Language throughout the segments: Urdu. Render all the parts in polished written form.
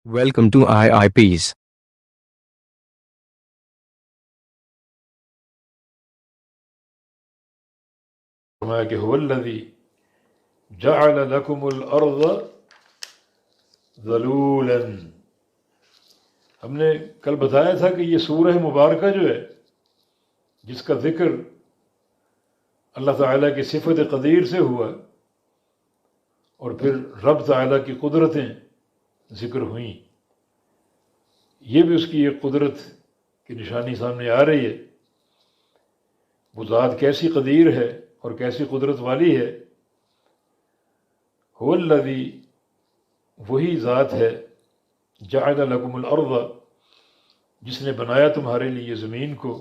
Welcome to IIPs. فرمایا کہ هو الذی جعل لکم الارض ذلولا. ہم نے کل بتایا تھا کہ یہ سورہ مبارکہ جو ہے جس کا ذکر اللہ تعالیٰ کی صفت قدیر سے ہوا اور پھر رب تعالیٰ کی قدرتیں ذکر ہوئیں، یہ بھی اس کی ایک قدرت کی نشانی سامنے آ رہی ہے. وہ ذات کیسی قدیر ہے اور کیسی قدرت والی ہے. هو الذی، وہی ذات ہے، جعل لکم الارض، جس نے بنایا تمہارے لیے زمین کو،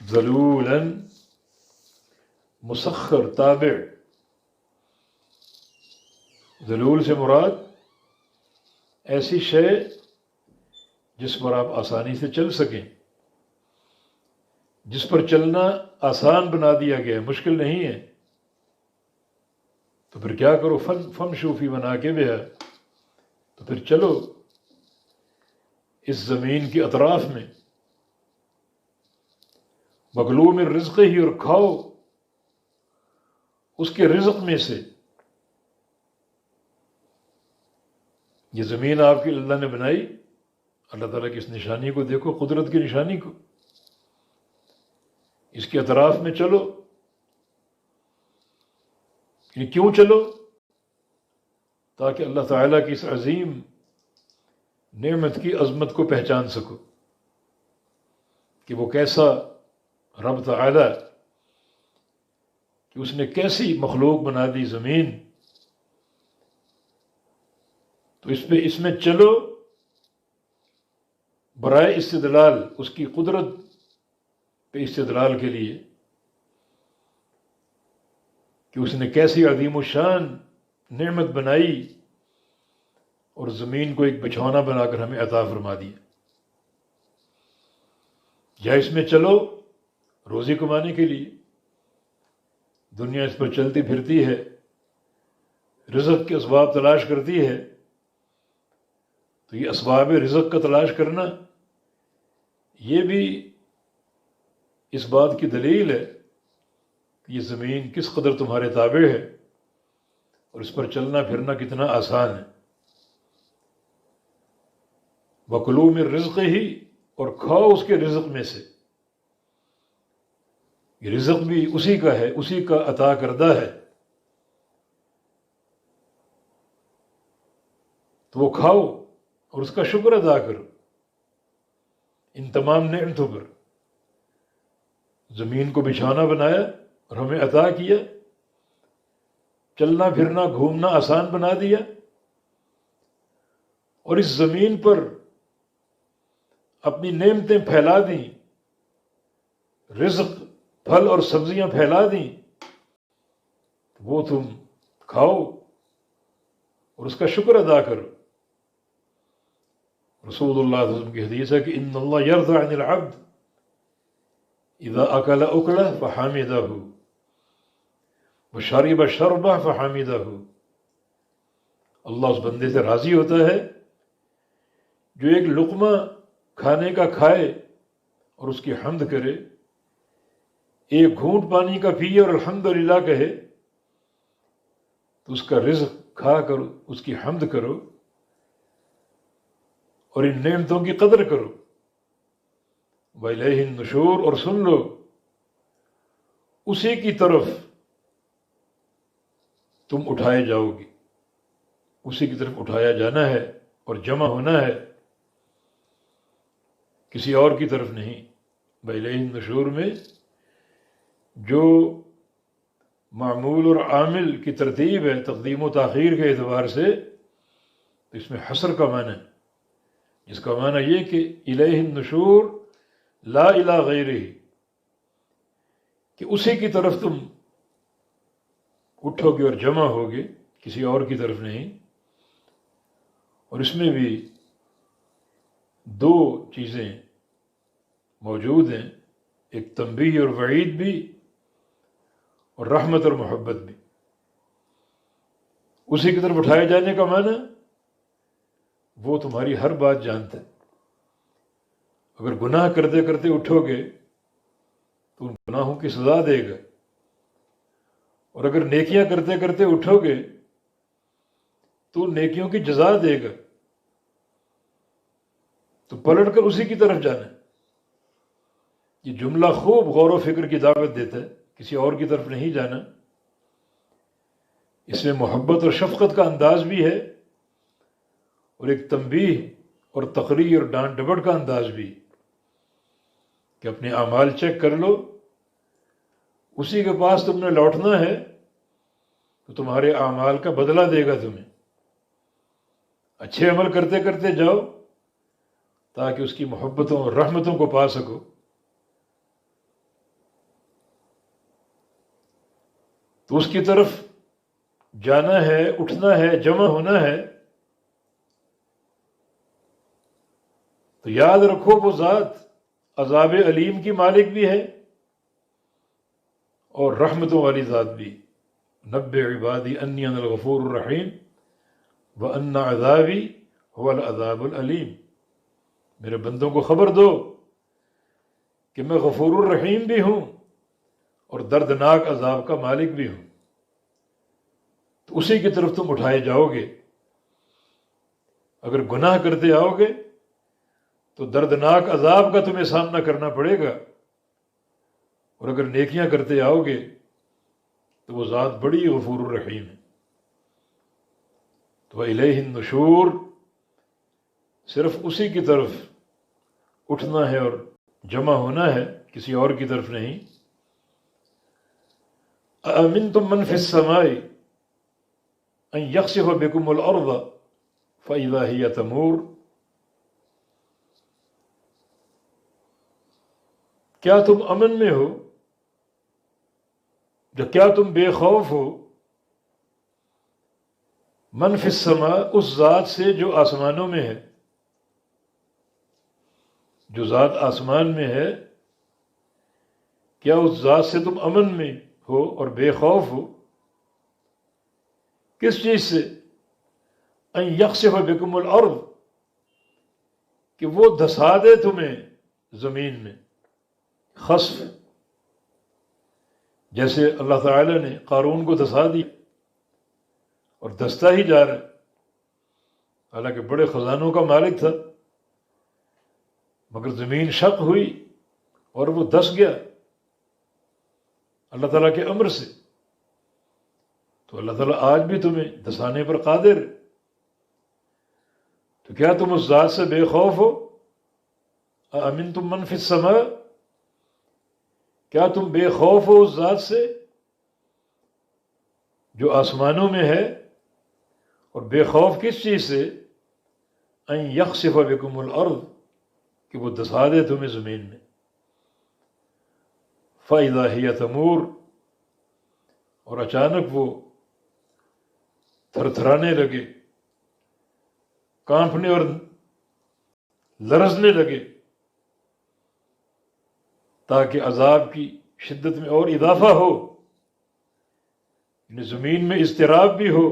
ذلولا، مسخر، تابع. ذلول سے مراد ایسی شے جس پر آپ آسانی سے چل سکیں، جس پر چلنا آسان بنا دیا گیا ہے، مشکل نہیں ہے. تو پھر کیا کرو، فمشوا فی مناکبہا، تو پھر چلو اس زمین کے اطراف میں، وکلوا من رزقہ، اور کھاؤ اس کے رزق میں سے. یہ زمین آپ کی اللہ نے بنائی، اللہ تعالیٰ کی اس نشانی کو دیکھو، قدرت کی نشانی کو. اس کے اطراف میں چلو. یعنی کیوں چلو؟ تاکہ اللہ تعالیٰ کی اس عظیم نعمت کی عظمت کو پہچان سکو کہ وہ کیسا رب تعالیٰ، کہ اس نے کیسی مخلوق بنا دی زمین. تو اس میں چلو برائے استدلال، اس کی قدرت پہ استدلال کے لیے کہ اس نے کیسی عظیم الشان نعمت بنائی اور زمین کو ایک بچھونا بنا کر ہمیں عطا فرما دیا. یا اس میں چلو روزی کمانے کے لیے، دنیا اس پر چلتی پھرتی ہے، رزق کے اسباب تلاش کرتی ہے. تو یہ اسباب رزق کا تلاش کرنا، یہ بھی اس بات کی دلیل ہے کہ یہ زمین کس قدر تمہارے تابع ہے اور اس پر چلنا پھرنا کتنا آسان ہے. وَكُلُوا مِن رِزْقِهِ، اور کھاؤ اس کے رزق میں سے. یہ رزق بھی اسی کا ہے، اسی کا عطا کردہ ہے. تو وہ کھاؤ اور اس کا شکر ادا کرو ان تمام نعمتوں پر. زمین کو بچھانا بنایا اور ہمیں عطا کیا، چلنا پھرنا گھومنا آسان بنا دیا، اور اس زمین پر اپنی نعمتیں پھیلا دیں، رزق، پھل اور سبزیاں پھیلا دیں. وہ تم کھاؤ اور اس کا شکر ادا کرو. رسول اللہ صلی اللہ علیہ وسلم کی حدیث ہے کہ ان اللہ یرضى عن العبد اذا اکل اکلہ فحمدہ وشرب شربہ فحمدہ. اللہ اس بندے سے راضی ہوتا ہے جو ایک لقمہ کھانے کا کھائے اور اس کی حمد کرے، ایک گھونٹ پانی کا پیے اور الحمدللہ کہے. تو اس کا رزق کھا کر اس کی حمد کرو اور ان نعمتوں کی قدر کرو. وَإِلَيْهِ النُّشُورُ، اور سن لو اسی کی طرف تم اٹھائے جاؤ گی، اسی کی طرف اٹھایا جانا ہے اور جمع ہونا ہے، کسی اور کی طرف نہیں. وَإِلَيْهِ النُّشُورُ میں جو معمول اور عامل کی ترتیب ہے تقدیم و تاخیر کے اعتبار سے، تو اس میں حصر کا معنی ہے، جس کا معنی یہ کہ الیہ النشور لا الہ غیرہ، کہ اسی کی طرف تم اٹھو گے اور جمع ہوگے، کسی اور کی طرف نہیں. اور اس میں بھی دو چیزیں موجود ہیں، ایک تنبیہ اور وعید بھی، اور رحمت اور محبت بھی. اسی کی طرف اٹھائے جانے کا معنی وہ تمہاری ہر بات جانتا ہے۔ اگر گناہ کرتے کرتے اٹھو گے تو ان گناہوں کی سزا دے گا، اور اگر نیکیاں کرتے کرتے اٹھو گے تو نیکیوں کی جزا دے گا۔ تو پلٹ کر اسی کی طرف جانا ہے۔ یہ جملہ خوب غور و فکر کی دعوت دیتا ہے، کسی اور کی طرف نہیں جانا۔ اس میں محبت اور شفقت کا انداز بھی ہے، اور ایک تنبیہ اور تقریر اور ڈانٹ ڈپٹ کا انداز بھی، کہ اپنے اعمال چیک کر لو، اسی کے پاس تم نے لوٹنا ہے، تو تمہارے اعمال کا بدلہ دے گا تمہیں۔ اچھے عمل کرتے کرتے جاؤ تاکہ اس کی محبتوں اور رحمتوں کو پا سکو۔ تو اس کی طرف جانا ہے، اٹھنا ہے، جمع ہونا ہے۔ تو یاد رکھو وہ ذات عذاب علیم کی مالک بھی ہے اور رحمتوں والی ذات بھی۔ نبئ عبادی انی انا الغفور الرحیم وان عذابی هو العذاب العلیم۔ میرے بندوں کو خبر دو کہ میں غفور الرحیم بھی ہوں اور دردناک عذاب کا مالک بھی ہوں۔ تو اسی کی طرف تم اٹھائے جاؤ گے۔ اگر گناہ کرتے آؤ گے تو دردناک عذاب کا تمہیں سامنا کرنا پڑے گا، اور اگر نیکیاں کرتے آؤ گے تو وہ ذات بڑی غفور الرحیم ہے۔ تو الیہ النشور، صرف اسی کی طرف اٹھنا ہے اور جمع ہونا ہے، کسی اور کی طرف نہیں۔ اَأَمِنْتُم مَّن فِي السَّمَاءِ أَن يَخْسِفَ بِكُمُ الْأَرْضَ فَإِذَا هِيَ تَمُورُ۔ کیا تم امن میں ہو، کیا تم بے خوف ہو، من فی السماء، اس ذات سے جو آسمانوں میں ہے، جو ذات آسمان میں ہے، کیا اس ذات سے تم امن میں ہو اور بے خوف ہو؟ کس چیز سے؟ ان یخسف بکم الارض، کہ وہ دھسا دے تمہیں زمین میں۔ خسف، جیسے اللہ تعالی نے قارون کو دھسا دی اور دھستا ہی جا رہا ہے، حالانکہ بڑے خزانوں کا مالک تھا، مگر زمین شق ہوئی اور وہ دھس گیا اللہ تعالیٰ کے امر سے۔ تو اللہ تعالیٰ آج بھی تمہیں دھسانے پر قادر ہے۔ تو کیا تم اس ذات سے بے خوف ہو؟ اَأَمِنْتُم مَّن فِي السَّمَاءِ، کیا تم بے خوف ہو اس ذات سے جو آسمانوں میں ہے؟ اور بے خوف کس چیز سے؟ ان یخسف بکم الارض، کہ وہ دھسا دے تمہیں زمین میں۔ فَإِذَا هِيَ تَمُورُ، اور اچانک وہ تھر تھرانے لگے، کانپنے اور لرزنے لگے، تاکہ عذاب کی شدت میں اور اضافہ ہو، یعنی زمین میں اضطراب بھی ہو۔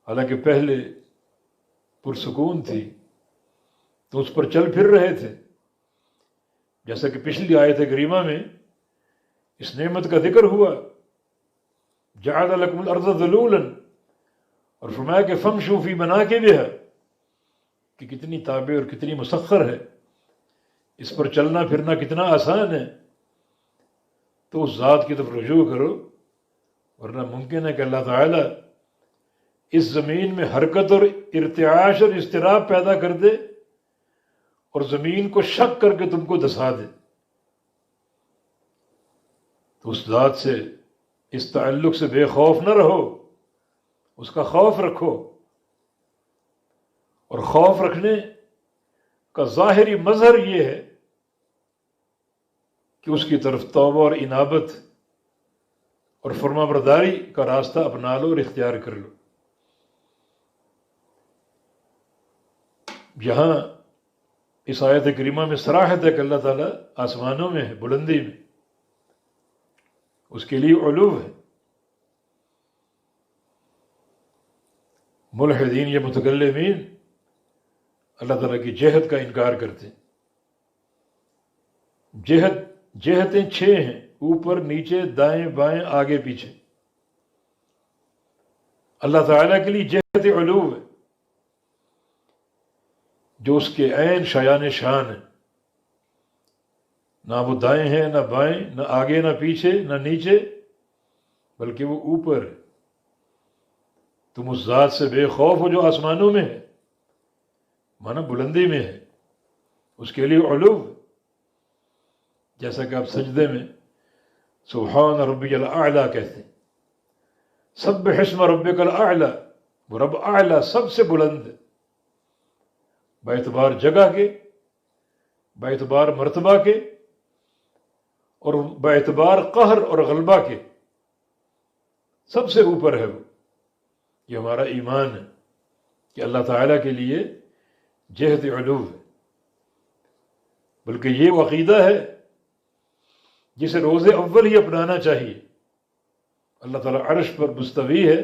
حالانکہ پہلے پرسکون تھی تو اس پر چل پھر رہے تھے، جیسا کہ پچھلی آیت کریمہ میں اس نعمت کا ذکر ہوا، جعل لکم الارض ذلولا، اور فرمایا کہ فامشوا فی مناکبہا، کہ کتنی تابع اور کتنی مسخر ہے، اس پر چلنا پھرنا کتنا آسان ہے۔ تو اس ذات کی طرف رجوع کرو، ورنہ ممکن ہے کہ اللہ تعالیٰ اس زمین میں حرکت اور ارتعاش اور اضطراب پیدا کر دے اور زمین کو شق کر کے تم کو دھسا دے۔ تو اس ذات سے، اس تعلق سے بے خوف نہ رہو، اس کا خوف رکھو۔ اور خوف رکھنے کا ظاہری مظہر یہ ہے کہ اس کی طرف توبہ اور انابت اور فرما برداری کا راستہ اپنا لو اور اختیار کر لو۔ یہاں اس آیت کریمہ میں صراحت ہے کہ اللہ تعالیٰ آسمانوں میں ہے، بلندی میں، اس کے لیے علو ہے۔ ملحدین یا متکلمین اللہ تعالیٰ کی جہت کا انکار کرتے ہیں۔ جہتیں 6 ہیں، اوپر نیچے دائیں بائیں آگے پیچھے۔ اللہ تعالیٰ کے لیے جہت علو ہے جو اس کے عین شایان شان ہے، نہ وہ دائیں ہیں نہ بائیں، نہ آگے نہ پیچھے نہ نیچے، بلکہ وہ اوپر ہے۔ تم اس ذات سے بے خوف ہو جو آسمانوں میں ہے، مانا بلندی میں ہے، اس کے لیے علو ہے۔ جیسا کہ آپ سجدے میں سبحان ربی الاعلیٰ کہتے ہیں، سبح اسم ربک الاعلیٰ، وہ رب اعلیٰ سب سے بلند ہے، باعتبار جگہ کے، باعتبار مرتبہ کے، اور باعتبار قہر اور غلبہ کے، سب سے اوپر ہے وہ۔ یہ ہمارا ایمان ہے کہ اللہ تعالیٰ کے لیے جہت علو ہے، بلکہ یہ عقیدہ ہے جسے روز اول ہی اپنانا چاہیے۔ اللہ تعالیٰ عرش پر مستوی ہے،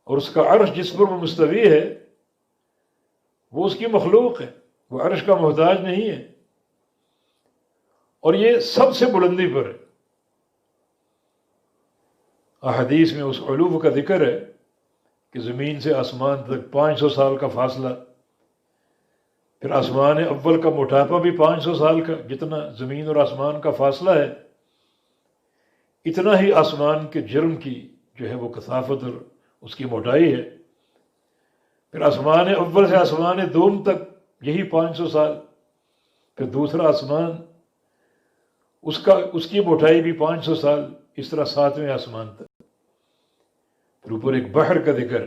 اور اس کا عرش جس پر وہ مستوی ہے وہ اس کی مخلوق ہے، وہ عرش کا محتاج نہیں ہے، اور یہ سب سے بلندی پر ہے۔ احادیث میں اس علو کا ذکر ہے کہ زمین سے آسمان تک 500 سال کا فاصلہ، پھر آسمان اول کا موٹاپا بھی 500 سال کا، جتنا زمین اور آسمان کا فاصلہ ہے اتنا ہی آسمان کے جرم کی جو ہے وہ کثافت اور اس کی موٹائی ہے۔ پھر آسمان اول سے آسمان دوم تک یہی 500 سال، پھر دوسرا آسمان اس کی موٹائی بھی 500 سال، اس طرح 7ویں آسمان تک۔ پھر اوپر ایک بحر کا ذکر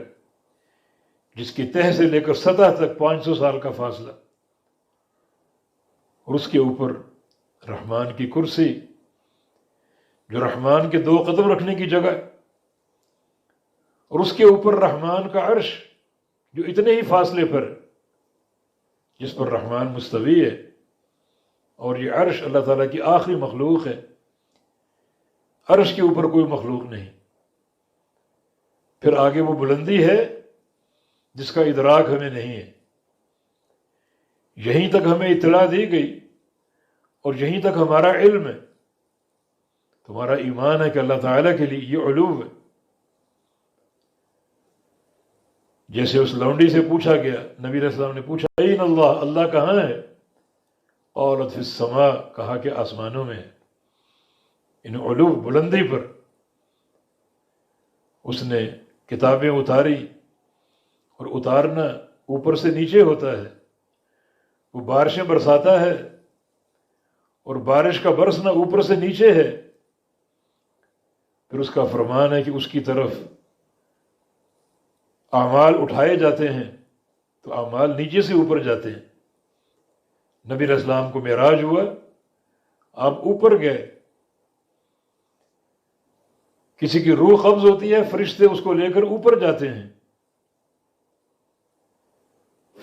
جس کی تہ سے لے کر سطح تک 500 سال کا فاصلہ، اور اس کے اوپر رحمان کی کرسی جو رحمان کے 2 قدم رکھنے کی جگہ ہے، اور اس کے اوپر رحمان کا عرش جو اتنے ہی فاصلے پر ہے، جس پر رحمان مستوی ہے، اور یہ عرش اللہ تعالیٰ کی آخری مخلوق ہے، عرش کے اوپر کوئی مخلوق نہیں۔ پھر آگے وہ بلندی ہے جس کا ادراک ہمیں نہیں ہے، یہیں تک ہمیں اطلاع دی گئی اور یہیں تک ہمارا علم ہے۔ تمہارا ایمان ہے کہ اللہ تعالیٰ کے لیے یہ علو ہے۔ جیسے اس لونڈی سے پوچھا گیا، نبی علیہ السلام نے پوچھا این اللہ، اللہ کہاں ہے؟ قالت فی السماء، کہا کہ آسمانوں میں ہے۔ ان علو بلندی پر اس نے کتابیں اتاری، اور اتارنا اوپر سے نیچے ہوتا ہے۔ وہ بارشیں برساتا ہے، اور بارش کا برسنا اوپر سے نیچے ہے۔ پھر اس کا فرمان ہے کہ اس کی طرف اعمال اٹھائے جاتے ہیں تو اعمال نیچے سے اوپر جاتے ہیں۔ نبی علیہ السلام کو معراج ہوا، آپ اوپر گئے، کسی کی روح قبض ہوتی ہے، فرشتے اس کو لے کر اوپر جاتے ہیں۔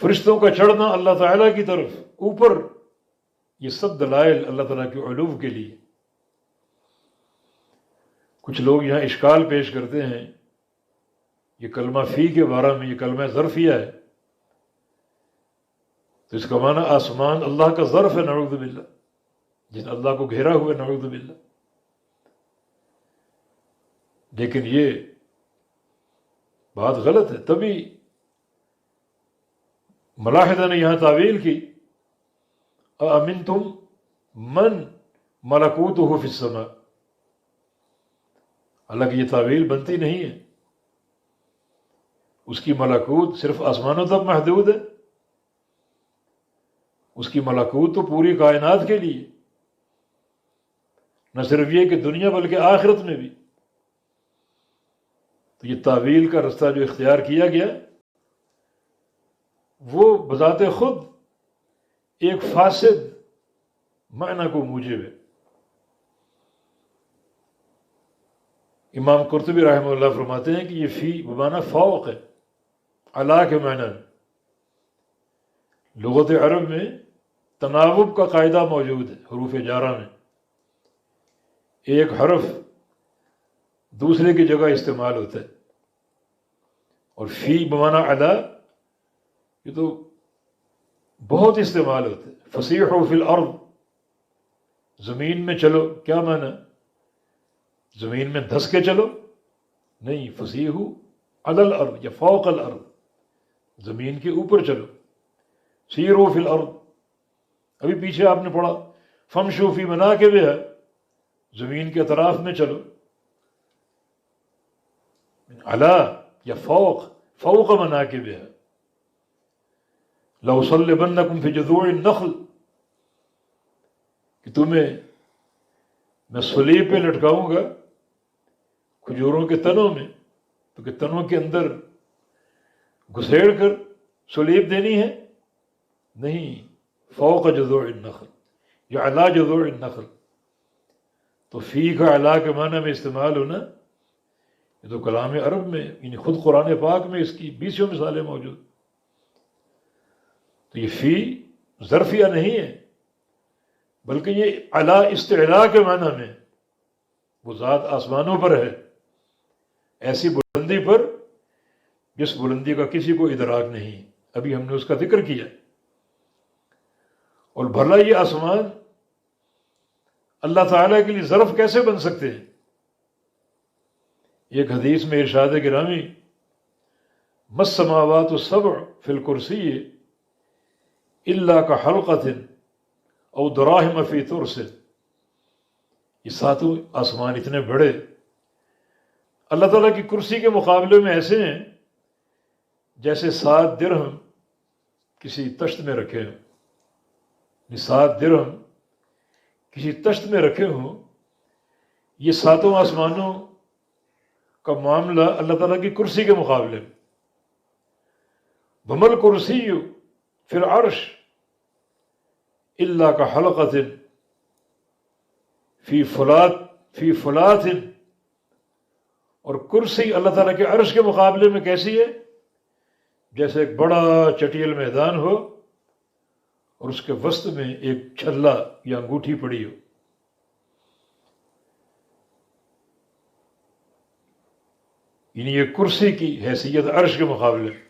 فرشتوں کا چڑھنا اللہ تعالیٰ کی طرف اوپر، یہ سب دلائل اللہ تعالیٰ کے علو کے لیے۔ کچھ لوگ یہاں اشکال پیش کرتے ہیں، یہ کلمہ فی کے بارے میں، یہ کلمہ ظرفیہ ہے، تو اس کا معنی آسمان اللہ کا ظرف ہے، نعوذ باللہ، جن اللہ کو گھیرا ہوا ہے، نعوذ باللہ۔ لیکن یہ بات غلط ہے، تبھی ملاحدہ نے یہاں تعویل کی اَأَمِنْتُمْ مَنْ مَلَكُوتُهُ فِي السَّمَاءِ، حالانکہ یہ تعویل بنتی نہیں ہے۔ اس کی ملکوت صرف آسمانوں تک محدود ہے، اس کی ملکوت تو پوری کائنات کے لیے، نہ صرف یہ کہ دنیا بلکہ آخرت میں بھی۔ تو یہ تعویل کا رستہ جو اختیار کیا گیا وہ بذات خود ایک فاسد معنی کو موجب ہے۔ امام قرطبی رحمہ اللہ فرماتے ہیں کہ یہ فی بمعنی فوق ہے، علا کے معنی میں۔ لغت عرب میں تناوب کا قاعدہ موجود ہے حروف جارہ میں، ایک حرف دوسرے کی جگہ استعمال ہوتا ہے، اور فی بمانا علا یہ تو بہت استعمال ہوتے ہیں. فسیحوا فی الارض، زمین میں چلو، کیا معنی؟ زمین میں دھس کے چلو؟ نہیں، فسیحوا علی الارض یا فوق الارض، زمین کے اوپر چلو. سیروا فی الارض، ابھی پیچھے آپ نے پڑھا فمشوا فی مناکبہا، زمین کے اطراف میں چلو. علا یا فوق، فوق مناکبہا. لَأُصَلِّبَنَّكُمْ فِي جُذُوعِ النَّخْلِ، کہ تمہیں میں صلیب پہ لٹکاؤں گا کھجوروں کے تنوں میں. تو کہ تنوں کے اندر گھسیڑ کر صلیب دینی ہے؟ نہیں، فوق جذوع النخل یا علی جذوع النخل. تو فی کا علی کے معنی میں استعمال ہونا یہ تو کلام عرب میں، یعنی خود قرآن پاک میں اس کی 20 مثالیں موجود. تو یہ فی ظرفیہ نہیں ہے، بلکہ یہ علی استعلاء کے معنی میں، وہ ذات آسمانوں پر ہے، ایسی بلندی پر جس بلندی کا کسی کو ادراک نہیں. ابھی ہم نے اس کا ذکر کیا. اور بھلا یہ آسمان اللہ تعالیٰ کے لیے ظرف کیسے بن سکتے ہیں؟ ایک حدیث میں ارشاد گرامی ما السماوات السبع فی الکرسی الا کحلقۃ او دراہم فی ترس. یہ ساتوں آسمان اتنے بڑے اللہ تعالیٰ کی کرسی کے مقابلے میں ایسے ہیں جیسے 7 درہم کسی تشت میں رکھے ہوں. 7 درہم کسی تشت میں رکھے ہوں. یہ ساتوں آسمانوں کا معاملہ اللہ تعالیٰ کی کرسی کے مقابلے میں. بمل کرسی فی العرش الا کحلقۃ فی فلات. اور کرسی اللہ تعالیٰ کے عرش کے مقابلے میں کیسی ہے؟ جیسے ایک بڑا چٹیل میدان ہو اور اس کے وسط میں ایک چھلا یا انگوٹھی پڑی ہو. یعنی یہ کرسی کی حیثیت عرش کے مقابلے میں.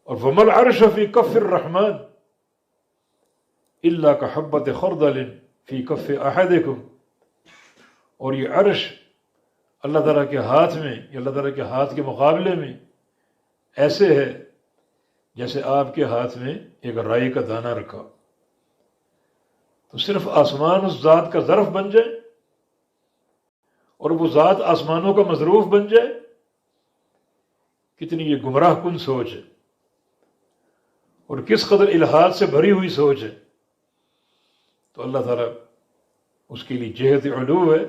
اور وَمَا الْعَرْشُ فِي كَفِّ الرَّحْمَنِ إِلَّا كَحَبَّةِ خَرْدَلٍ فِي كَفِّ أَحَدِكُمْ. اور یہ عرش اللہ تعالیٰ کے ہاتھ میں یا اللہ تعالیٰ کے ہاتھ کے مقابلے میں ایسے ہے جیسے آپ کے ہاتھ میں ایک رائی کا دانہ رکھا. تو صرف آسمان اس ذات کا ظرف بن جائے اور وہ ذات آسمانوں کا مظروف بن جائے، کتنی یہ گمراہ کن سوچ ہے اور کس قدر الحاد سے بھری ہوئی سوچ ہے. تو اللہ تعالیٰ اس کے لیے جہت علو ہے،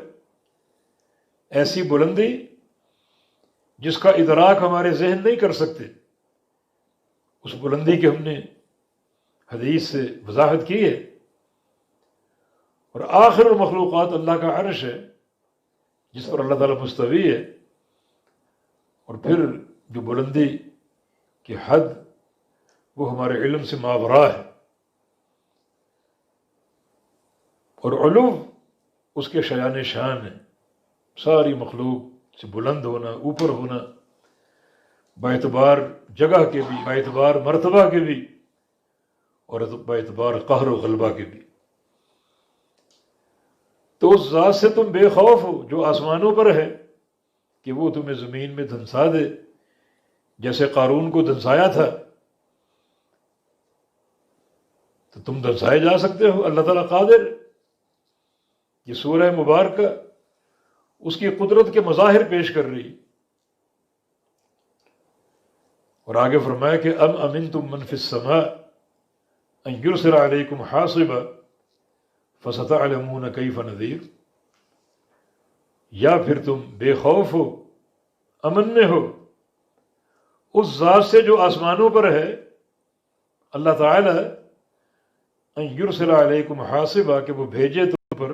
ایسی بلندی جس کا ادراک ہمارے ذہن نہیں کر سکتے. اس بلندی کی ہم نے حدیث سے وضاحت کی ہے. اور آخر المخلوقات اللہ کا عرش ہے جس پر اللہ تعالیٰ مستوی ہے. اور پھر جو بلندی کی حد وہ ہمارے علم سے ماورا ہے. اور علو اس کے شایان شان ہے، ساری مخلوق سے بلند ہونا، اوپر ہونا، باعتبار جگہ کے بھی، باعتبار مرتبہ کے بھی، اور باعتبار قہر و غلبہ کے بھی. تو اس ذات سے تم بے خوف ہو جو آسمانوں پر ہے کہ وہ تمہیں زمین میں دھنسا دے جیسے قارون کو دھنسایا تھا. تو تم دھنسائے جا سکتے ہو، اللہ تعالیٰ قادر. یہ سورہ مبارکہ اس کی قدرت کے مظاہر پیش کر رہی. اور آگے فرمایا کہ ام امنتم من فی السماء ان یرسل علیکم حاصبا فستعلمون کیف نذیر. یا پھر تم بے خوف ہو، امن میں ہو اس ذات سے جو آسمانوں پر ہے، اللہ تعالی ان یرسل علیکم حاصبا، کہ وہ بھیجے تم پر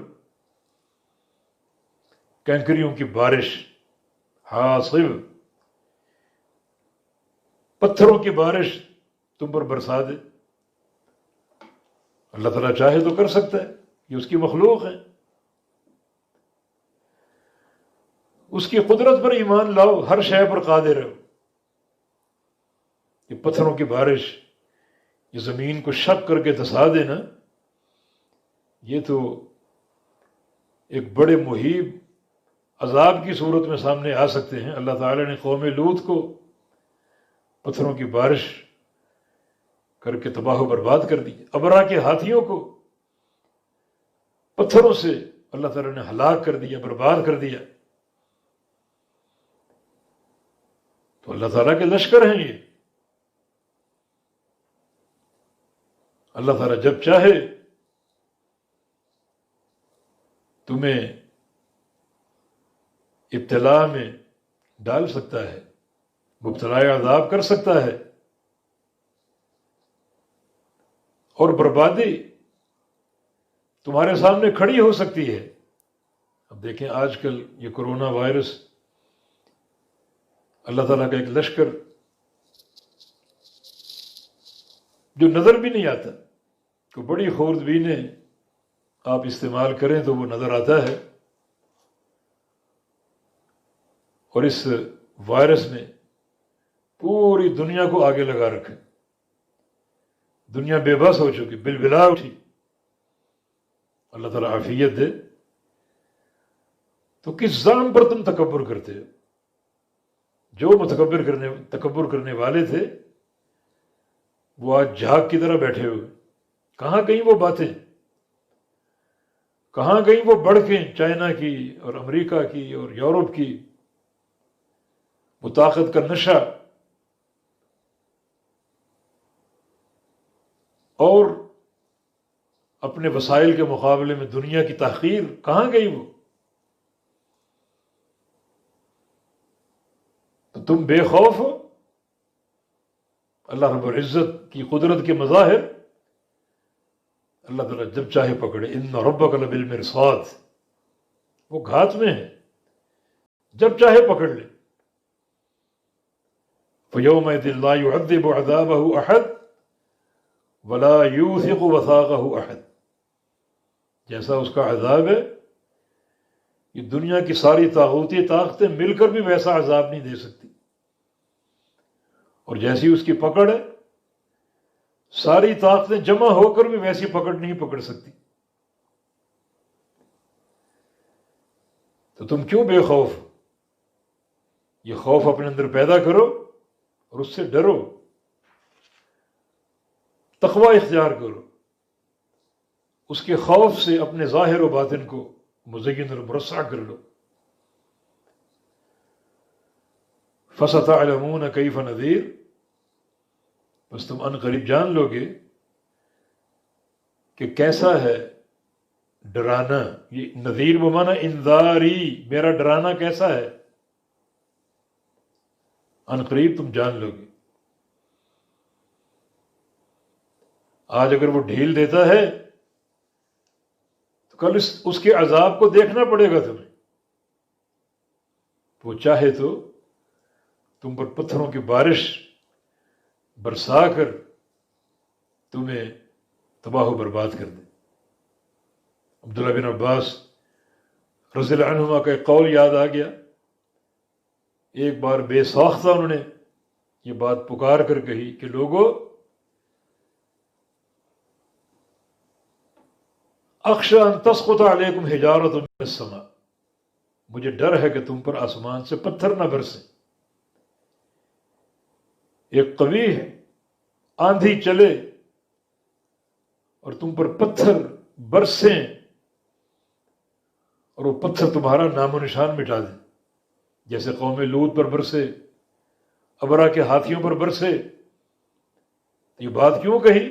کنکریوں کی بارش. حاصب پتھروں کی بارش تم پر برسا دے. اللہ تعالیٰ چاہے تو کر سکتا ہے، یہ اس کی مخلوق ہے. اس کی قدرت پر ایمان لاؤ، ہر شے پر قادر ہے. کہ پتھروں کی بارش یہ زمین کو شق کر کے دھسا دینا، یہ تو ایک بڑے مہیب عذاب کی صورت میں سامنے آ سکتے ہیں۔ اللہ تعالیٰ نے قوم لوط کو پتھروں کی بارش کر کے تباہ و برباد کر دی۔ ابرا کے ہاتھیوں کو پتھروں سے اللہ تعالیٰ نے ہلاک کر دیا، برباد کر دیا۔ تو اللہ تعالیٰ کے لشکر ہیں یہ۔ اللہ تعالیٰ جب چاہے تمہیں ابتلا میں ڈال سکتا ہے، مبتلا عذاب کر سکتا ہے، اور بربادی تمہارے سامنے کھڑی ہو سکتی ہے۔ اب دیکھیں آج کل یہ کرونا وائرس، اللہ تعالیٰ کا ایک لشکر جو نظر بھی نہیں آتا، کہ بڑی خوردبینیں آپ استعمال کریں تو وہ نظر آتا ہے، اور اس وائرس نے پوری دنیا کو آگے لگا رکھا۔ دنیا بے بس ہو چکی، بلبلا اٹھی۔ اللہ تعالیٰ عافیت دے۔ تو کس ظلم پر تم تکبر کرتے ہو؟ جو تکبر کرنے والے تھے وہ آج جھاگ کی طرح بیٹھے ہوئے۔ کہاں گئیں وہ باتیں؟ کہاں گئیں وہ بڑھکیں چائنا کی اور امریکہ کی اور یورپ کی؟ وہ طاقت کا نشہ اور اپنے وسائل کے مقابلے میں دنیا کی تحقیر، کہاں گئی وہ؟ تو تم بے خوف ہو؟ اللہ رب العزت کی قدرت کے مظاہر اللہ تعالیٰ جب چاہے پکڑے۔ ان ربک لبالمرصاد، وہ گھات میں ہے، جب چاہے پکڑ لے۔ فَيَوْمَئِذٍ لَا يُعَذِّبُ عَذَابَهُ أَحَدٌ وَلَا يُوثِقُ وَثَاقَهُ أَحَدٌ۔ جیسا اس کا عذاب ہے، یہ دنیا کی ساری طاغوتی طاقتیں مل کر بھی ویسا عذاب نہیں دے سکتی، اور جیسی اس کی پکڑ ہے ساری طاقتیں جمع ہو کر بھی ویسی پکڑ نہیں پکڑ سکتی۔ تو تم کیوں بے خوف؟ یہ خوف اپنے اندر پیدا کرو اور اس سے ڈرو، تقوی اختیار کرو، اس کے خوف سے اپنے ظاہر و باطن کو مزین اور مرصع کر لو۔ فَسَتَعْلَمُونَ كَيْفَ نَذِيرٌ، بس تم ان قریب جان لو گے کہ کیسا ہے ڈرانا۔ یہ نذیر بمانا انذاری، میرا ڈرانا کیسا ہے، ان قریب تم جان لو گے۔ آج اگر وہ ڈھیل دیتا ہے تو کل اس کے عذاب کو دیکھنا پڑے گا تمہیں۔ وہ چاہے تو تم پر پتھروں کی بارش برسا کر تمہیں تباہ و برباد کر دے۔ عبداللہ بن عباس رضی اللہ عنہما کا ایک قول یاد آ گیا۔ ایک بار بے ساختہ انہوں نے یہ بات پکار کر کہی کہ لوگو، اخشى ان تسقط علیکم حجارۃ من السماء، مجھے ڈر ہے کہ تم پر آسمان سے پتھر نہ برسے۔ ایک قوی ہے، آندھی چلے اور تم پر پتھر برسیں اور وہ پتھر تمہارا نام و نشان مٹا دیں، جیسے قوم لوط پر برسے، ابرا کے ہاتھیوں پر برسے۔ یہ بات کیوں کہی؟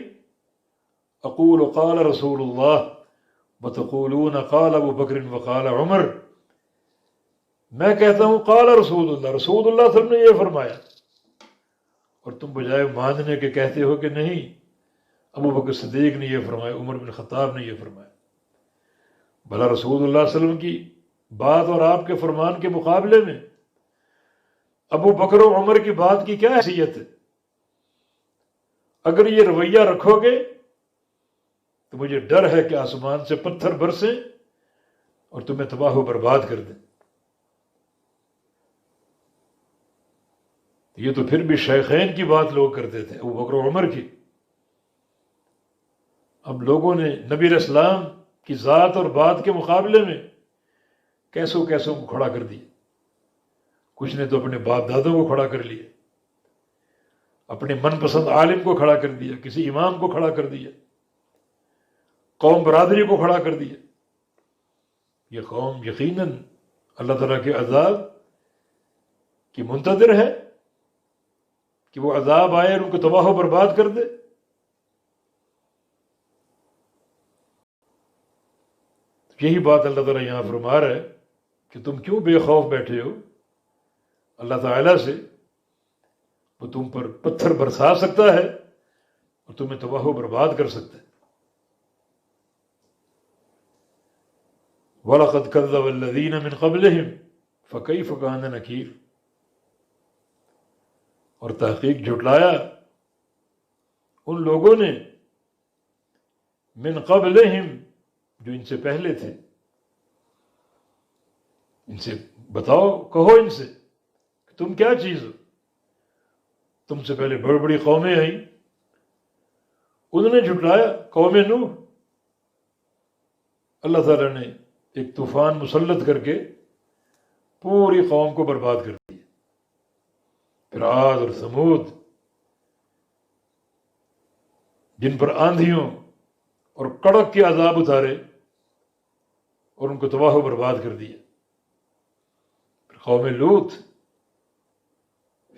اقول قال رسول اللہ وتقولون قال ابو بکر وقال عمر، میں کہتا ہوں قال رسول اللہ، رسول اللہ صلی اللہ علیہ وسلم نے یہ فرمایا، اور تم بجائے ماننے کے کہتے ہو کہ نہیں ابو بکر صدیق نے یہ فرمایا، عمر بن خطاب نے یہ فرمایا۔ بھلا رسول اللہ صلی اللہ علیہ وسلم کی بات اور آپ کے فرمان کے مقابلے میں ابو بکر و عمر کی بات کی کیا حیثیت ہے؟ اگر یہ رویہ رکھو گے تو مجھے ڈر ہے کہ آسمان سے پتھر برسیں اور تمہیں تباہ و برباد کر دیں۔ یہ تو پھر بھی شیخین کی بات لوگ کرتے تھے، ابو بکر و عمر کی. اب لوگوں نے نبی علیہ السلام کی ذات اور بات کے مقابلے میں کیسوں کیسوں کو کھڑا کر دیا. کچھ نے تو اپنے باپ دادوں کو کھڑا کر لیا، اپنے من پسند عالم کو کھڑا کر دیا، کسی امام کو کھڑا کر دیا، قوم برادری کو کھڑا کر دیا. یہ قوم یقیناً اللہ تعالیٰ کے عذاب کی منتظر ہے کہ وہ عذاب آئے اور ان کو تباہ و برباد کر دے. یہی بات اللہ تعالیٰ یہاں فرما رہا ہے کہ تم کیوں بے خوف بیٹھے ہو اللہ تعالیٰ سے. وہ تم پر پتھر برسا سکتا ہے اور تمہیں تباہ و برباد کر سکتا ہے. وَلَقَدْ كَذَّبَ الَّذِينَ مِن قَبْلِهِمْ فَكَيْفَ كَانَ نَكِيرٌ. اور تحقیق جھٹلایا ان لوگوں نے من قبلہم جو ان سے پہلے تھے. ان سے بتاؤ، کہو ان سے کہ تم کیا چیز ہو. تم سے پہلے بڑی بڑی قومیں آئیں، انہوں نے جھٹلایا. قوم نوح، اللہ تعالیٰ نے ایک طوفان مسلط کر کے پوری قوم کو برباد کر دیا. پھر عاد اور ثمود جن پر آندھیوں اور کڑک کے عذاب اتارے اور ان کو تباہ و برباد کر دیا. پھر قوم لوط،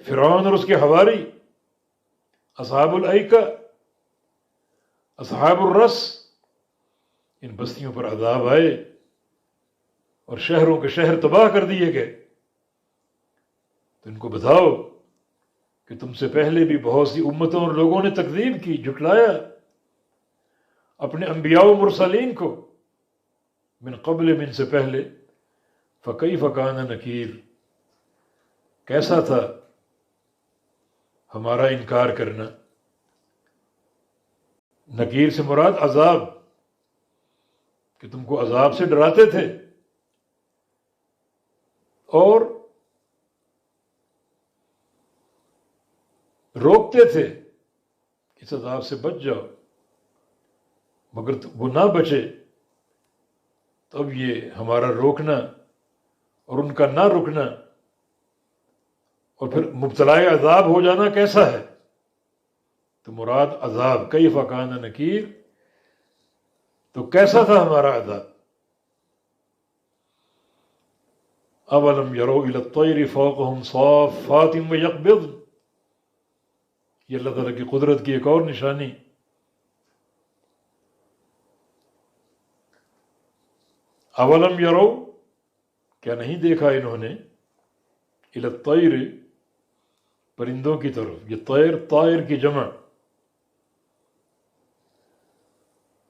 فرعون اور اس کے حواری، اصحاب الایکہ، اصحاب الرس، ان بستیوں پر عذاب آئے اور شہروں کے شہر تباہ کر دیے گئے. تو ان کو بتاؤ کہ تم سے پہلے بھی بہت سی امتوں اور لوگوں نے تکذیب کی، جھٹلایا اپنے انبیاء و مرسلین کو. من قبل، من سے پہلے. فکیف کان نکیر، کیسا تھا ہمارا انکار کرنا. نکیر سے مراد عذاب، کہ تم کو عذاب سے ڈراتے تھے اور روکتے تھے اس عذاب سے بچ جاؤ، مگر وہ نہ بچے. تب یہ ہمارا روکنا اور ان کا نہ رکنا اور پھر مبتلا عذاب ہو جانا کیسا ہے. تو مراد عذاب، کیف کان نکیر، تو کیسا تھا ہمارا عذاب. اولم یروا الی الطیر فوقہم صافات ویقبضن، یہ اللہ تعالیٰ کی قدرت کی ایک اور نشانی. اولم یروا، کیا نہیں دیکھا انہوں نے، الی الطیر، پرندوں کی طرف. یہ طیر، طائر کی جمع.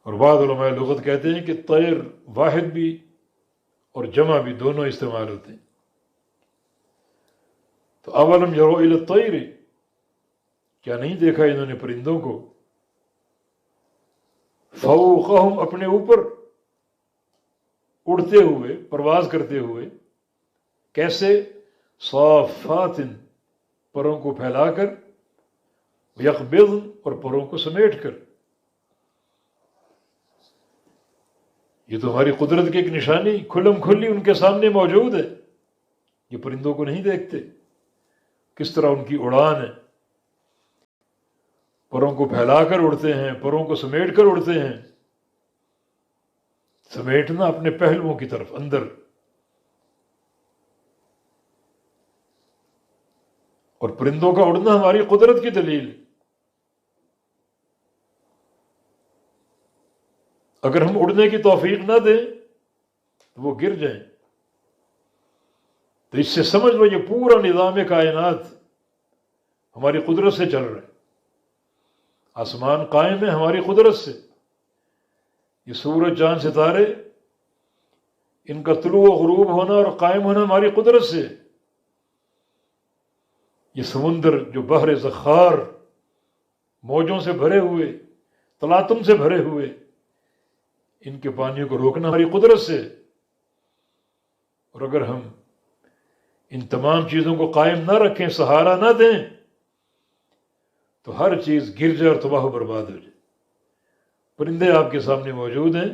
اور بعض علماء لغت کہتے ہیں کہ طیر واحد بھی اور جمع بھی دونوں استعمال ہوتے ہیں. تو اولم یروا الی الطیر، کیا نہیں دیکھا انہوں نے پرندوں کو، فوقہم، اپنے اوپر، اڑتے ہوئے، پرواز کرتے ہوئے. کیسے؟ صافات، پروں کو پھیلا کر، یقبضن، اور پروں کو سمیٹ کر. یہ تو ہماری قدرت کی ایک نشانی کھلم کھلی ان کے سامنے موجود ہے. یہ پرندوں کو نہیں دیکھتے کس طرح ان کی اڑان ہے. پروں کو پھیلا کر اڑتے ہیں، پروں کو سمیٹ کر اڑتے ہیں. سمیٹنا اپنے پہلوؤں کی طرف اندر. اور پرندوں کا اڑنا ہماری قدرت کی دلیل ہے. اگر ہم اڑنے کی توفیق نہ دیں تو وہ گر جائیں. تو اس سے سمجھ لو یہ پورا نظام کائنات ہماری قدرت سے چل رہا ہے. آسمان قائم ہے ہماری قدرت سے. یہ سورج، چاند، ستارے، ان کا طلوع و غروب ہونا اور قائم ہونا ہماری قدرت سے. یہ سمندر جو بحر زخار، موجوں سے بھرے ہوئے، تلاطم سے بھرے ہوئے، ان کے پانیوں کو روکنا ہماری قدرت سے. اور اگر ہم ان تمام چیزوں کو قائم نہ رکھیں، سہارا نہ دیں، تو ہر چیز گر جائے اور تباہ و برباد ہو جائے۔ پرندے آپ کے سامنے موجود ہیں،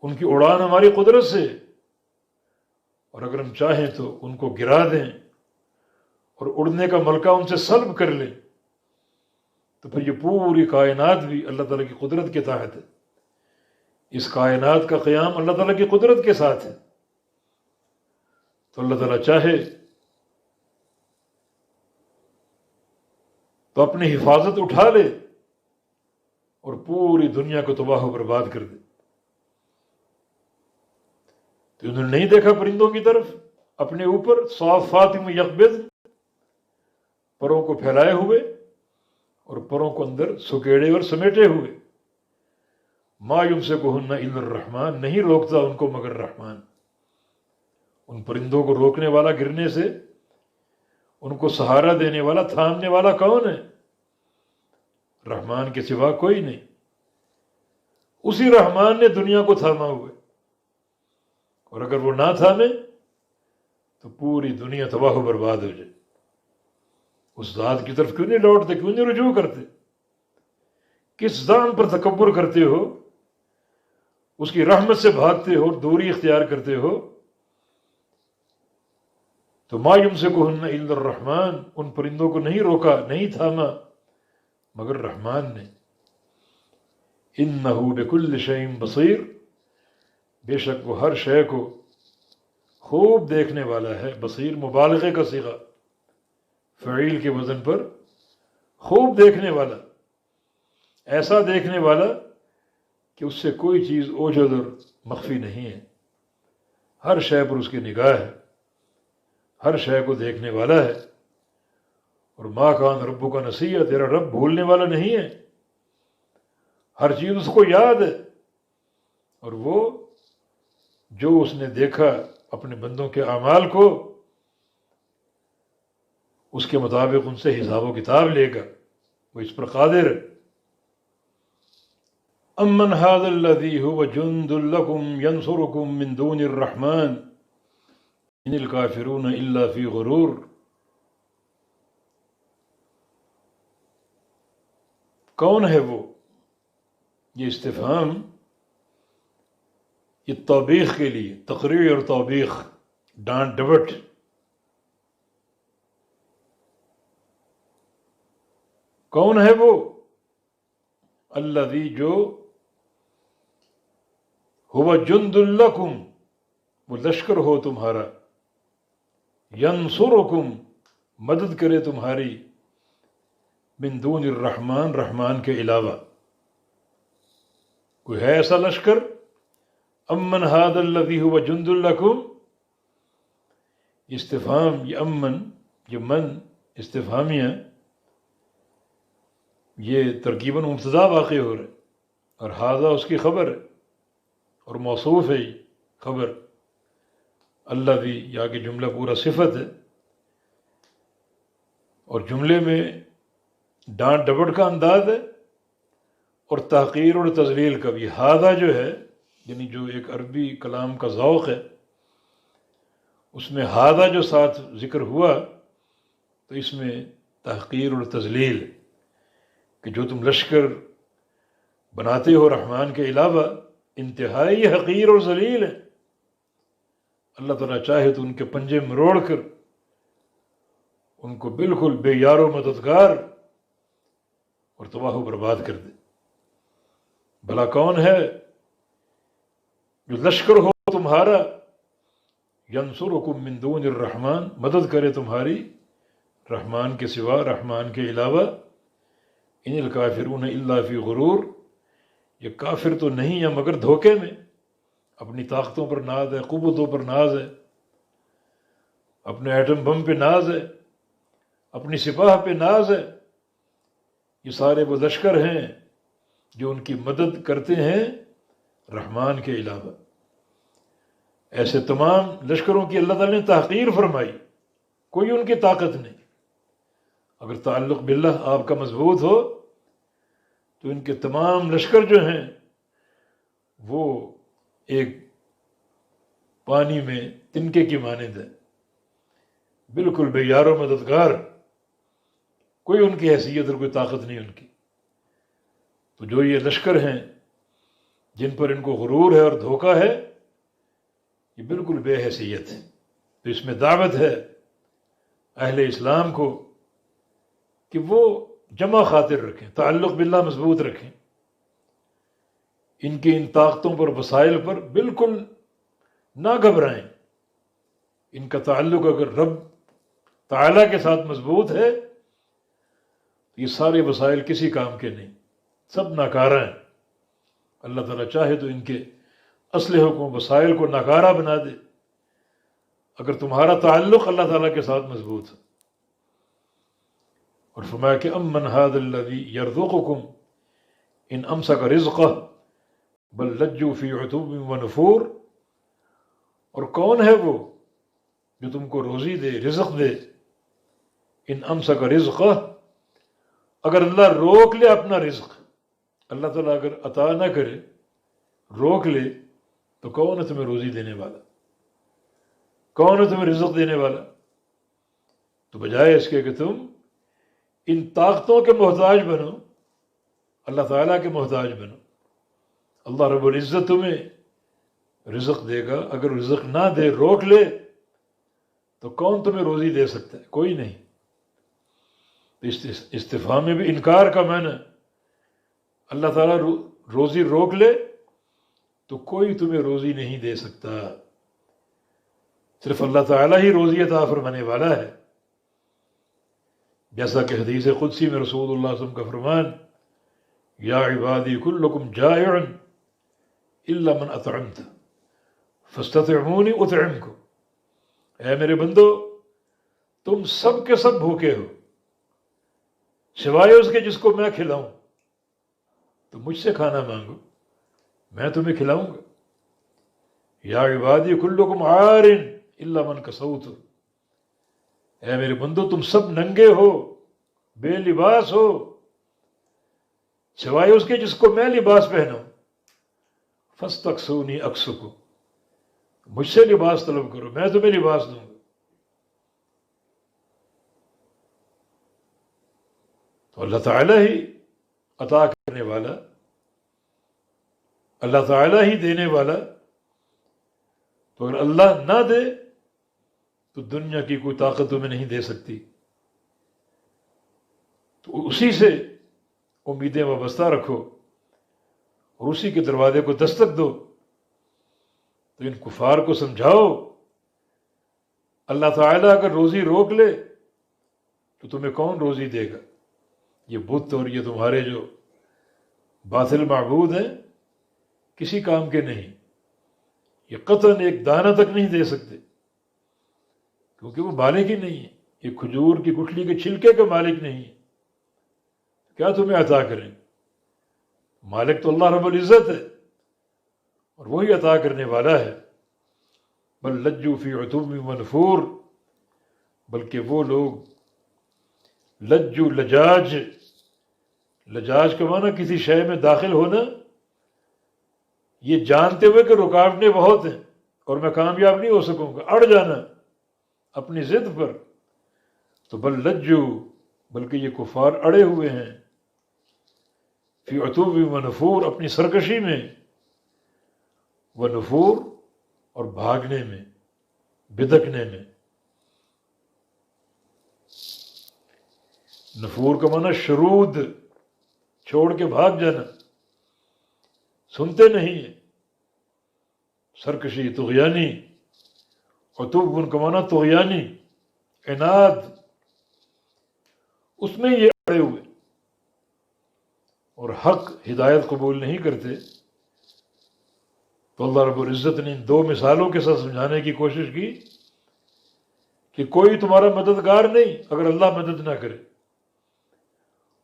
ان کی اڑان ہماری قدرت سے، اور اگر ہم چاہیں تو ان کو گرا دیں اور اڑنے کا ملکہ ان سے سلب کر لیں، تو پھر یہ پوری کائنات بھی اللہ تعالیٰ کی قدرت کے تحت ہے۔ اس کائنات کا قیام اللہ تعالیٰ کی قدرت کے ساتھ ہے۔ تو اللہ تعالیٰ چاہے تو اپنی حفاظت اٹھا لے اور پوری دنیا کو تباہ و برباد کر دے۔ تو انہوں نے نہیں دیکھا پرندوں کی طرف اپنے اوپر صافات یقبض، پروں کو پھیلائے ہوئے اور پروں کو اندر سکیڑے اور سمیٹے ہوئے۔ ما یمسکہن الا الرحمن، نہیں روکتا ان کو مگر رحمان۔ ان پرندوں کو روکنے والا گرنے سے، ان کو سہارا دینے والا، تھامنے والا کون ہے؟ رحمان کے سوا کوئی نہیں۔ اسی رحمان نے دنیا کو تھاما ہوا ہے، اور اگر وہ نہ تھامے تو پوری دنیا تباہ و برباد ہو جائے۔ اس ذات کی طرف کیوں نہیں لوٹتے، کیوں نہیں رجوع کرتے؟ کس ذات پر تکبر کرتے ہو، اس کی رحمت سے بھاگتے ہو، دوری اختیار کرتے ہو؟ تو ما یمسکہن الا الرحمن، ان پرندوں کو نہیں روکا، نہیں تھاما مگر رحمان نے۔ انہ بکل شیء بصیر، بے شک وہ ہر شے کو خوب دیکھنے والا ہے۔ بصیر مبالغے کا صیغہ، فعیل کے وزن پر، خوب دیکھنے والا، ایسا دیکھنے والا کہ اس سے کوئی چیز اوجھل اور مخفی نہیں ہے۔ ہر شے پر اس کی نگاہ ہے، ہر شے کو دیکھنے والا ہے۔ اور ما کان ربک نسیہ، تیرا رب بھولنے والا نہیں ہے، ہر چیز اس کو یاد ہے۔ اور وہ جو اس نے دیکھا اپنے بندوں کے اعمال کو، اس کے مطابق ان سے حساب و کتاب لے گا، وہ اس پر قادر ہے۔ امن ھذا الذی ھو جند لکم ینصرکم من دون الرحمن ان الکافرون الا فی غرور۔ کون ہے وہ؟ یہ استفہام یہ توبیخ کے لیے، تقریر اور توبیخ، ڈانٹ ڈپٹ۔ کون ہے وہ؟ الذی، جو، ہوا جند لکم، وہ لشکر ہو تمہارا، ینصرکم، مدد کرے تمہاری، من دون الرحمن، رحمان کے علاوہ۔ کوئی ہے ایسا لشکر؟ امن ھذا الذی ھو جند لکم، استفہام یہ امن، یہ من استفہامیہ، یہ ترکیباً مبتدا واقع ہو رہا ہے، اور ھذا اس کی خبر ہے، اور موصوف ہے یہ خبر۔ الذی، یا کہ جملہ پورا صفت ہے، اور جملے میں ڈانٹ ڈپٹ کا انداز ہے، اور تحقیر اور تذلیل کا بھی۔ ھذا جو ہے، یعنی جو ایک عربی کلام کا ذوق ہے، اس میں ھذا جو ساتھ ذکر ہوا تو اس میں تحقیر اور تذلیل، کہ جو تم لشکر بناتے ہو رحمان کے علاوہ، انتہائی حقیر اور ذلیل ہے۔ اللہ تعالیٰ چاہے تو ان کے پنجے مروڑ کر ان کو بالکل بے یار و مددگار اور تباہ و برباد کر دے۔ بھلا کون ہے جو لشکر ہو تمہارا، ینصرکم من دون الرحمن، مدد کرے تمہاری رحمان کے سوا، رحمان کے علاوہ۔ ان الکافرون الا فی غرور، یہ کافر تو نہیں ہے مگر دھوکے میں، اپنی طاقتوں پر ناز ہے، قوتوں پر ناز ہے، اپنے ایٹم بم پہ ناز ہے، اپنی سپاہ پہ ناز ہے۔ یہ سارے وہ لشکر ہیں جو ان کی مدد کرتے ہیں رحمان کے علاوہ۔ ایسے تمام لشکروں کی اللہ تعالیٰ نے تحقیر فرمائی، کوئی ان کی طاقت نہیں۔ اگر تعلق باللہ آپ کا مضبوط ہو تو ان کے تمام لشکر جو ہیں وہ ایک پانی میں تنکے کی مانند ہے، بالکل بے یار و مددگار، کوئی ان کی حیثیت اور کوئی طاقت نہیں ان کی۔ تو جو یہ لشکر ہیں جن پر ان کو غرور ہے اور دھوکہ ہے، یہ بالکل بے حیثیت ہے۔ تو اس میں دعوت ہے اہل اسلام کو کہ وہ جمع خاطر رکھیں، تعلق باللہ مضبوط رکھیں، ان کی ان طاقتوں پر، وسائل پر بالکل نہ گھبرائیں۔ ان کا تعلق اگر رب تعالیٰ کے ساتھ مضبوط ہے تو یہ سارے وسائل کسی کام کے نہیں، سب ناکارہ ہیں۔ اللہ تعالیٰ چاہے تو ان کے اسلحوں کو، وسائل کو ناکارہ بنا دے، اگر تمہارا تعلق اللہ تعالیٰ کے ساتھ مضبوط ہے۔ اور فرمایا کہ امن ھذا الذی یرزقکم ان امسک رزقہ بل لجوا فی عتو ونفور، اور کون ہے وہ جو تم کو روزی دے، رزق دے، ان امسک رزقہ، اگر اللہ روک لے اپنا رزق، اللہ تعالیٰ اگر عطا نہ کرے، روک لے، تو کون ہے تمہیں روزی دینے والا؟ کون ہے تمہیں رزق دینے والا؟ تو بجائے اس کے کہ تم ان طاقتوں کے محتاج بنو، اللہ تعالیٰ کے محتاج بنو۔ اللہ رب العزت تمہیں رزق دے گا، اگر رزق نہ دے، روک لے، تو کون تمہیں روزی دے سکتا ہے؟ کوئی نہیں۔ تو اس استفہام میں بھی انکار کا معنی، اللہ تعالیٰ روزی روک لے تو کوئی تمہیں روزی نہیں دے سکتا، صرف اللہ تعالیٰ ہی روزی عطا فرمانے والا ہے۔ جیسا کہ حدیث قدسی میں رسول اللہ صلی اللہ علیہ وسلم کا فرمان، یا عبادی کلکم جائع الا من اطعمت فاستطعمونی اطعمکم، اے میرے بندو تم سب کے سب بھوکے ہو سوائے اس کے جس کو میں کھلاؤں، تو مجھ سے کھانا مانگو، میں تمہیں کھلاؤں گا۔ یا عبادی کلکم عار الا من کسوت، اے میرے بندو تم سب ننگے ہو، بے لباس ہو سوائے اس کے جس کو میں لباس پہناؤں، فاستکسونی اکسکم، مجھ سے لباس طلب کرو، میں تمہیں لباس دوں گا۔ تو اللہ تعالیٰ ہی عطا کرنے والا، اللہ تعالیٰ ہی دینے والا، تو اگر اللہ نہ دے تو دنیا کی کوئی طاقت تمہیں نہیں دے سکتی۔ تو اسی سے امیدیں وابستہ رکھو اور اسی کے دروازے کو دستک دو۔ تو ان کفار کو سمجھاؤ، اللہ تعالیٰ اگر روزی روک لے تو تمہیں کون روزی دے گا؟ یہ بت اور یہ تمہارے جو باطل معبود ہیں کسی کام کے نہیں، یہ قطعاً ایک دانہ تک نہیں دے سکتے، کیونکہ وہ مالک ہی نہیں ہے، یہ کھجور کی گٹھلی کے چھلکے کا مالک نہیں ہے، کیا تمہیں عطا کریں؟ مالک تو اللہ رب العزت ہے اور وہی عطا کرنے والا ہے۔ بل لجوا فی عتو ونفور، بلکہ وہ لوگ لجو، لجاج، لجاج کا معنی کسی شے میں داخل ہونا، یہ جانتے ہوئے کہ رکاوٹیں بہت ہیں اور میں کامیاب نہیں ہو سکوں گا، اڑ جانا اپنی ضد پر۔ تو بل لجو، بلکہ یہ کفار اڑے ہوئے ہیں، فی عتو ونفور، اپنی سرکشی میں، ونفور اور بھاگنے میں، بدکنے میں۔ نفور کا معنی شرود، چھوڑ کے بھاگ جانا، سنتے نہیں ہیں، سرکشی، طغیانی۔ عتو کا معنی طغیانی، عناد، اس میں یہ اڑے ہوئے اور حق ہدایت قبول نہیں کرتے۔ تو اللہ رب العزت نے ان دو مثالوں کے ساتھ سمجھانے کی کوشش کی کہ کوئی تمہارا مددگار نہیں اگر اللہ مدد نہ کرے،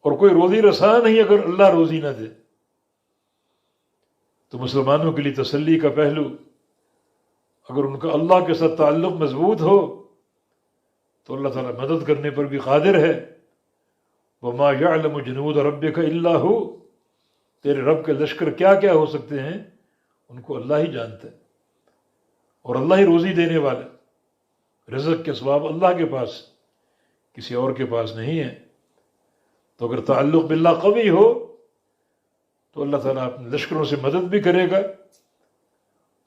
اور کوئی روزی رساں نہیں اگر اللہ روزی نہ دے۔ تو مسلمانوں کے لیے تسلی کا پہلو، اگر ان کا اللہ کے ساتھ تعلق مضبوط ہو تو اللہ تعالیٰ مدد کرنے پر بھی قادر ہے۔ وَمَا يَعْلَمُ جُنُودَ رَبِّكَ إِلَّا هُوَ، تیرے رب کے لشکر کیا کیا ہو سکتے ہیں ان کو اللہ ہی جانتا ہے، اور اللہ ہی روزی دینے والا ہے۔ رزق کے اسباب اللہ کے پاس، کسی اور کے پاس نہیں ہے۔ تو اگر تعلق باللہ قوی ہو تو اللہ تعالیٰ اپنے لشکروں سے مدد بھی کرے گا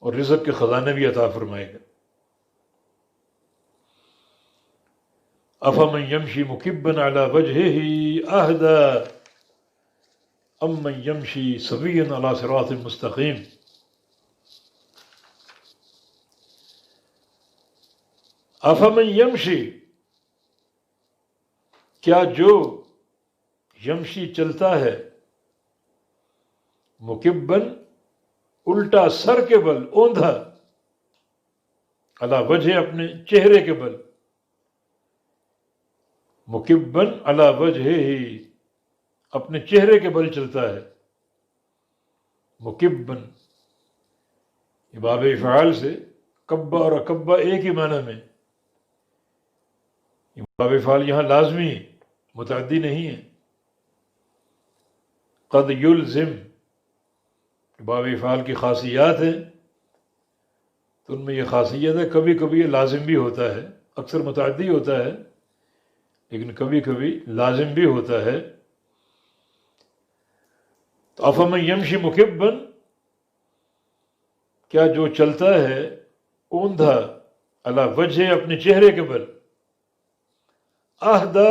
اور رزق کے خزانے بھی عطا فرمائے گا۔ افمن یمشی مکبا علی وجہہ اہدی امن یمشی سویا علی صراط مستقیم۔ افمن یمشی، کیا جو یمشی چلتا ہے، مکبن الٹا سر کے بل، اوندھا، علی وجہ اپنے چہرے کے بل، مکبن علی وجہ ہی اپنے چہرے کے بل چلتا ہے، مکبن یہ باب افعال سے کبا اور اکبا ایک ہی معنی میں، یہ باب افعال یہاں لازمی ہے، متعدی نہیں ہے۔ قد یلزم باب افعال کی خاصیات ہیں، تو ان میں یہ خاصیت ہے کبھی کبھی یہ لازم بھی ہوتا ہے، اکثر متعدی ہوتا ہے لیکن کبھی کبھی لازم بھی ہوتا ہے۔ تو افمن یمشی مکبن، کیا جو چلتا ہے اوندھا، علی وجہ اپنے چہرے کے بل، اہدی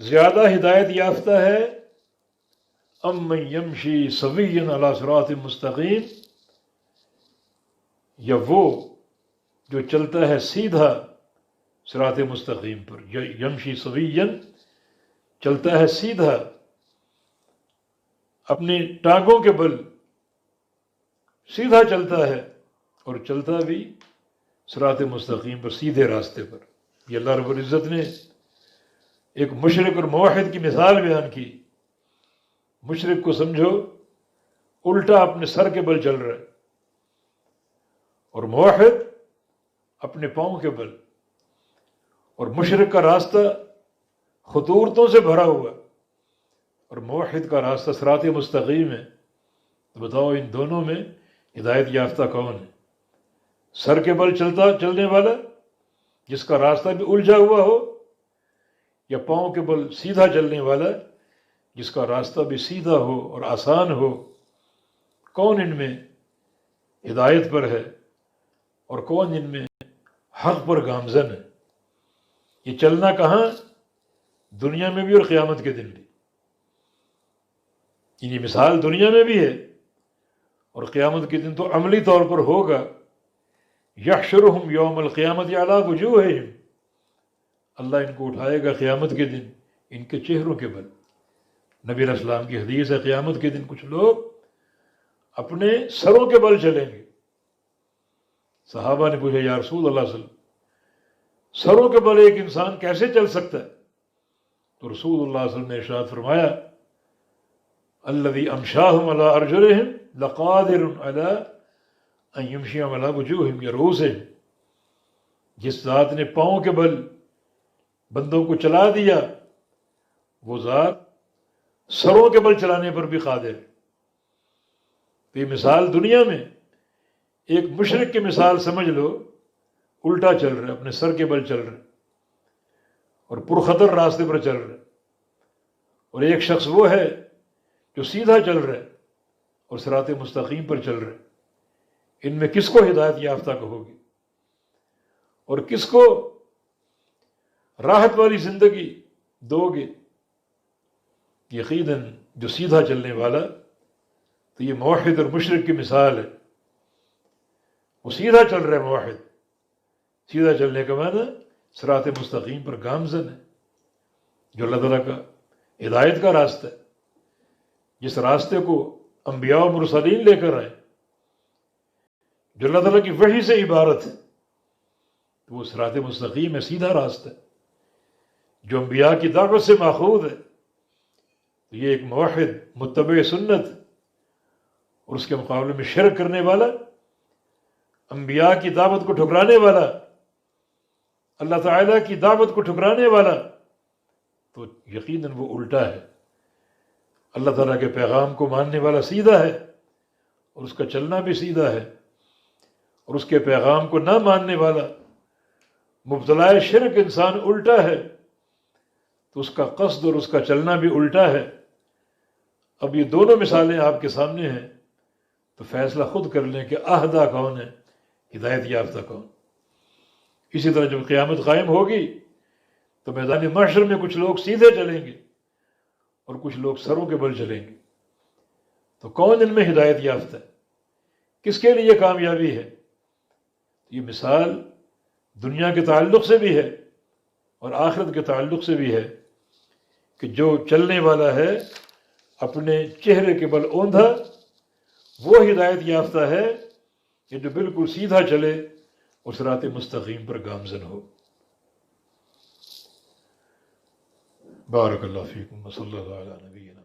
زیادہ ہدایت یافتہ ہے، امن یمشی سویا علی صراط مستقیم، یا وہ جو چلتا ہے سیدھا صراط مستقیم پر، یمشی سویا چلتا ہے سیدھا اپنی ٹانگوں کے بل، سیدھا چلتا ہے اور چلتا بھی صراط مستقیم پر، سیدھے راستے پر۔ یہ اللہ رب العزت نے ایک مشرک اور موحد کی مثال بیان کی۔ مشرک کو سمجھو الٹا اپنے سر کے بل چل رہا ہے، اور موحد اپنے پاؤں کے بل، اور مشرک کا راستہ خطورتوں سے بھرا ہوا اور موحد کا راستہ صراط مستقیم ہے۔ تو بتاؤ ان دونوں میں ہدایت یافتہ کون ہے؟ سر کے بل چلنے والا جس کا راستہ بھی الجھا ہوا ہو، یا پاؤں کے بل سیدھا چلنے والا جس کا راستہ بھی سیدھا ہو اور آسان ہو؟ کون ان میں ہدایت پر ہے اور کون ان میں حق پر گامزن ہے؟ یہ چلنا کہاں؟ دنیا میں بھی اور قیامت کے دن بھی۔ یہ مثال دنیا میں بھی ہے اور قیامت کے دن تو عملی طور پر ہوگا۔ یحشرہم یوم القیامت علی وجوہہم، اللہ ان کو اٹھائے گا قیامت کے دن ان کے چہروں کے بل۔ نبی علیہ السلام کی حدیث ہے قیامت کے دن کچھ لوگ اپنے سروں کے بل چلیں گے۔ صحابہ نے پوچھا یا رسول اللہ صلی اللہ علیہ وسلم، سروں کے بل ایک انسان کیسے چل سکتا ہے؟ تو رسول اللہ صلی اللہ علیہ وسلم نے ارشاد فرمایا الذی امشاہم علی ارجلہم لقادر علی ان یمشی علی وجوہہم رؤوسہم، جس ذات نے پاؤں کے بل بندوں کو چلا دیا وہ ذات سروں کے بل چلانے پر بھی قادر ہے۔ تو یہ مثال دنیا میں ایک مشرک کی مثال سمجھ لو، الٹا چل رہا ہے، اپنے سر کے بل چل رہا ہے اور پرخطر راستے پر چل رہا ہے، اور ایک شخص وہ ہے جو سیدھا چل رہا ہے اور صراط مستقیم پر چل رہا ہے۔ ان میں کس کو ہدایت یافتہ کہو گے اور کس کو راحت والی زندگی دو گے؟ یقیناً جو سیدھا چلنے والا، تو یہ موحد اور مشرک کی مثال ہے۔ وہ سیدھا چل رہا ہے، موحد سیدھا چلنے کا معنی صراط مستقیم پر گامزن ہے، جو اللہ تعالیٰ کا ہدایت کا راستہ ہے، جس راستے کو انبیاء و مرسلین لے کر آئے، جو اللہ تعالیٰ کی وحی سے عبارت ہے، تو وہ صراط مستقیم ہے، سیدھا راستہ ہے، جو انبیاء کی دعوت سے ماخوذ ہے۔ تو یہ ایک موحد متبع سنت، اور اس کے مقابلے میں شرک کرنے والا، انبیاء کی دعوت کو ٹھکرانے والا، اللہ تعالیٰ کی دعوت کو ٹھکرانے والا، تو یقیناً وہ الٹا ہے۔ اللہ تعالیٰ کے پیغام کو ماننے والا سیدھا ہے اور اس کا چلنا بھی سیدھا ہے، اور اس کے پیغام کو نہ ماننے والا مبتلا شرک انسان الٹا ہے تو اس کا قصد اور اس کا چلنا بھی الٹا ہے۔ اب یہ دونوں مثالیں آپ کے سامنے ہیں، تو فیصلہ خود کر لیں کہ اہدیٰ کون ہے، ہدایت یافتہ کون۔ اسی طرح جب قیامت قائم ہوگی تو میدان محشر میں کچھ لوگ سیدھے چلیں گے اور کچھ لوگ سروں کے بل چلیں گے، تو کون ان میں ہدایت یافتہ ہے، کس کے لیے کامیابی ہے؟ یہ مثال دنیا کے تعلق سے بھی ہے اور آخرت کے تعلق سے بھی ہے کہ جو چلنے والا ہے اپنے چہرے کے بل اوندھا، وہ ہدایت یافتہ ہے کہ جو بالکل سیدھا چلے اور صراط مستقیم پر گامزن ہو۔ بارک اللہ فیکم وصلی اللہ علی نبینا